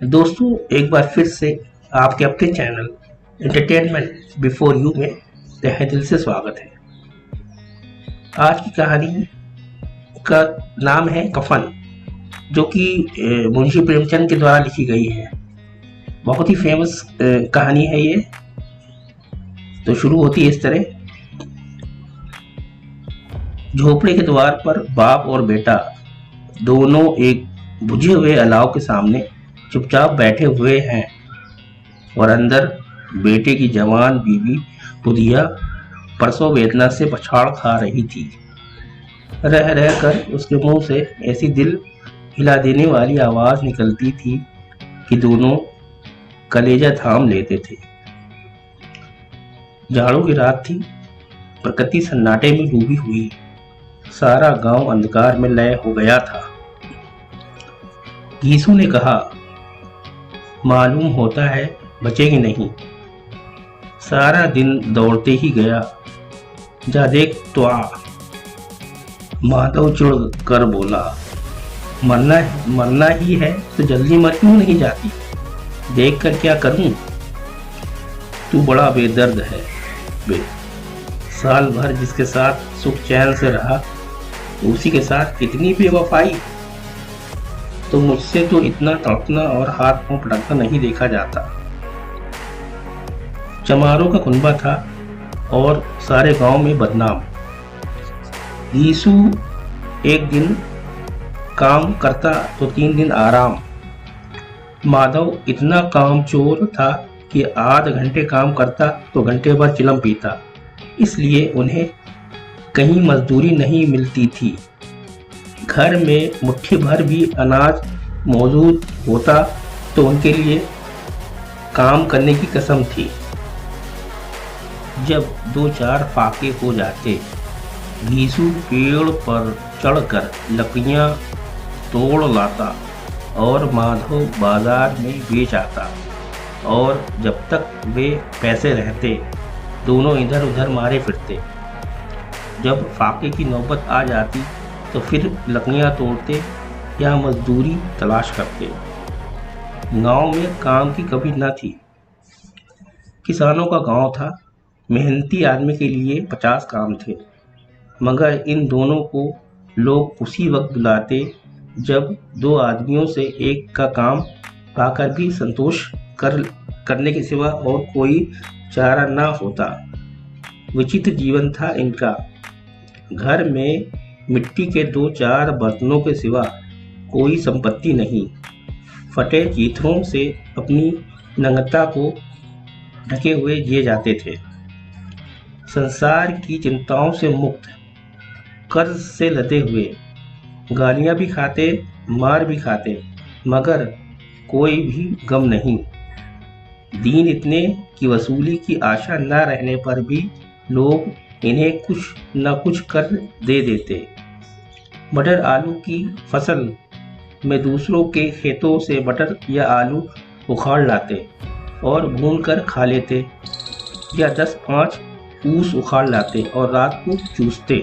दोस्तों, एक बार फिर से आपके अपने चैनल एंटरटेनमेंट बिफोर यू में तहे दिल से स्वागत है। आज की कहानी का नाम है कफन, जो कि मुंशी प्रेमचंद के द्वारा लिखी गई है। बहुत ही फेमस कहानी है ये। तो शुरू होती है इस तरह। झोपड़े के द्वार पर बाप और बेटा दोनों एक बुझे हुए अलाव के सामने चुपचाप बैठे हुए हैं और अंदर बेटे की जवान बीवी पुदिया प्रसव वेदना से पछाड़ खा रही थी। रह रह कर उसके मुंह से ऐसी दिल हिला देने वाली आवाज निकलती थी कि दोनों कलेजा थाम लेते थे। जाड़ों की रात थी। प्रकृति सन्नाटे में डूबी हुई। सारा गांव अंधकार में लय हो गया था। गीसू ने कहा, मालूम होता है बचेगी नहीं। सारा दिन दौड़ते ही गया। जा देख तो आ। माधव चिढ़ कर बोला, मरना ही है तो जल्दी मर क्यों नहीं जाती? देख कर क्या करूं? तू बड़ा बेदर्द है बे। साल भर जिसके साथ सुख चैन से रहा, उसी के साथ इतनी बेवफाई। तो मुझसे तो इतना तड़पना और हाथ पांव पटकना नहीं देखा जाता। चमारों का कुनबा था और सारे गांव में बदनाम। गीसू एक दिन काम करता तो 3 दिन आराम। माधव इतना कामचोर था कि आध घंटे काम करता तो घंटे भर चिलम पीता। इसलिए उन्हें कहीं मजदूरी नहीं मिलती थी। घर में मुट्ठी भर भी अनाज मौजूद होता तो उनके लिए काम करने की कसम थी। जब 2-4 फाके हो जाते, गीसू पेड़ पर चढ़कर लकड़ियां तोड़ लाता और माधव बाजार में बेच आता। और जब तक वे पैसे रहते, दोनों इधर उधर मारे फिरते। जब फाके की नौबत आ जाती तो फिर लकड़ियां तोड़ते या मजदूरी तलाश करते। गांव में काम की कमी न थी। किसानों का गांव था। मेहनती आदमी के लिए 50 काम थे, मगर इन दोनों को लोग उसी वक्त बुलाते जब 2 आदमियों से एक का काम पाकर भी संतोष करने के सिवा और कोई चारा न होता। विचित्र जीवन था इनका। घर में मिट्टी के 2-4 बर्तनों के सिवा कोई संपत्ति नहीं। फटे चीथड़ों से अपनी नंगता को ढके हुए जिए जाते थे। संसार की चिंताओं से मुक्त, कर्ज से लदे हुए, गालियां भी खाते, मार भी खाते, मगर कोई भी गम नहीं। दीन इतने कि वसूली की आशा न रहने पर भी लोग इन्हें कुछ न कुछ कर दे देते। मटर आलू की फसल में दूसरों के खेतों से मटर या आलू उखाड़ लाते और भून कर खा लेते, या 10-5 ऊस उखाड़ लाते और रात को चूसते।